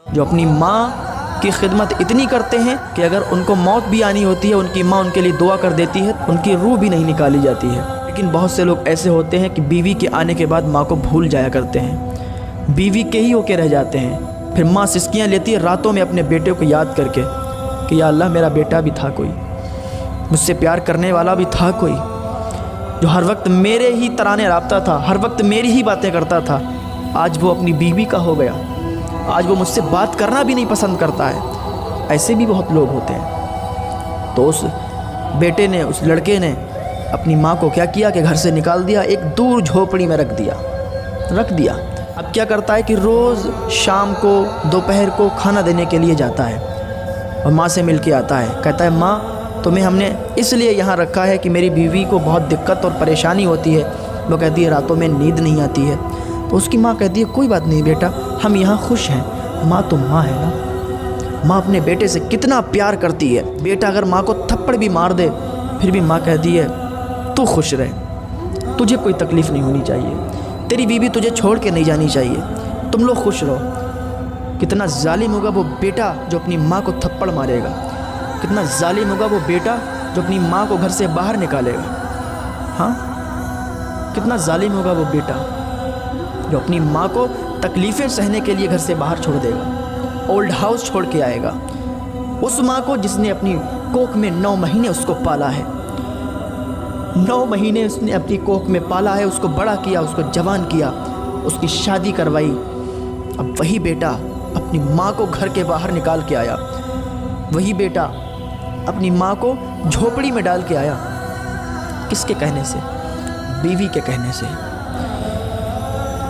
جو اپنی ماں کی خدمت اتنی کرتے ہیں کہ اگر ان کو موت بھی آنی ہوتی ہے ان کی ماں ان کے لیے دعا کر دیتی ہے، ان کی روح بھی نہیں نکالی جاتی ہے۔ لیکن بہت سے لوگ ایسے ہوتے ہیں کہ بیوی کے آنے کے بعد ماں کو بھول جایا کرتے ہیں، بیوی کے ہی ہو کے رہ جاتے ہیں۔ پھر ماں سسکیاں لیتی ہے راتوں میں اپنے بیٹے کو یاد کر کے کہ یا اللہ میرا بیٹا بھی تھا کوئی، مجھ سے پیار کرنے والا بھی تھا کوئی، جو ہر وقت میرے ہی ترانے رابطہ تھا، ہر وقت میری ہی باتیں کرتا تھا، آج وہ اپنی بیوی کا ہو گیا، آج وہ مجھ سے بات کرنا بھی نہیں پسند کرتا ہے۔ ایسے بھی بہت لوگ ہوتے ہیں۔ تو اس بیٹے نے، اس لڑکے نے اپنی ماں کو کیا کیا کہ گھر سے نکال دیا، ایک دور جھوپڑی میں رکھ دیا۔ اب کیا کرتا ہے کہ روز شام کو دوپہر کو کھانا دینے کے لیے جاتا ہے اور ماں سے مل کے آتا ہے، کہتا ہے ماں تمہیں ہم نے اس لیے یہاں رکھا ہے کہ میری بیوی کو بہت دقت اور پریشانی ہوتی ہے، وہ کہتی ہے راتوں میں نیند نہیں آتی ہے۔ تو اس کی ماں کہتی ہے کوئی بات نہیں بیٹا، ہم یہاں خوش ہیں۔ ماں تو ماں ہے نا، ماں اپنے بیٹے سے کتنا پیار کرتی ہے۔ بیٹا اگر ماں کو تھپڑ بھی مار دے پھر بھی ماں کہتی ہے تو خوش رہ، تجھے کوئی تکلیف نہیں ہونی چاہیے، تیری بیوی تجھے چھوڑ کے نہیں جانی چاہیے، تم لوگ خوش رہو۔ کتنا ظالم ہوگا وہ بیٹا جو اپنی ماں کو تھپڑ مارے گا، کتنا ظالم ہوگا وہ بیٹا جو اپنی ماں کو گھر سے باہر نکالے گا۔ ہاں، کتنا ظالم ہوگا وہ بیٹا جو اپنی ماں کو تکلیفیں سہنے کے لیے گھر سے باہر چھوڑ دے گا، اولڈ ہاؤس چھوڑ کے آئے گا۔ اس ماں کو جس نے اپنی کوکھ میں 9 مہینے اس کو پالا ہے، 9 مہینے اس نے اپنی کوکھ میں پالا ہے، اس کو بڑا کیا، اس کو جوان کیا، اس کی شادی کروائی۔ اب وہی بیٹا اپنی ماں کو گھر کے باہر نکال کے آیا، وہی بیٹا اپنی ماں کو جھوپڑی میں ڈال کے آیا۔ کس کے کہنے سے؟ بیوی کے کہنے سے۔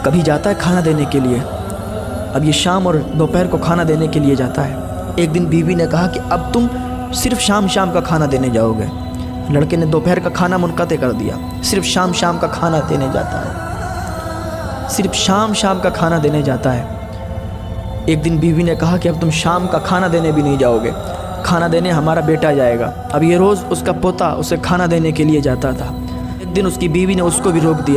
کبھی جاتا ہے کھانا دینے کے لیے، اب یہ شام اور دوپہر کو کھانا دینے کے لیے جاتا ہے۔ ایک دن بیوی نے کہا کہ اب تم صرف شام کا کھانا دینے جاؤ گے۔ لڑکے نے دوپہر کا کھانا منقطع کر دیا، صرف شام کا کھانا دینے جاتا ہے، صرف شام کا کھانا دینے جاتا ہے۔ ایک دن بیوی نے کہا کہ اب تم شام کا کھانا دینے بھی نہیں جاؤ گے، کھانا دینے ہمارا بیٹا جائے گا۔ اب یہ روز اس کا پوتا اسے کھانا دینے کے لیے جاتا تھا۔ ایک دن اس کی بیوی نے اس کو بھی روک دیا۔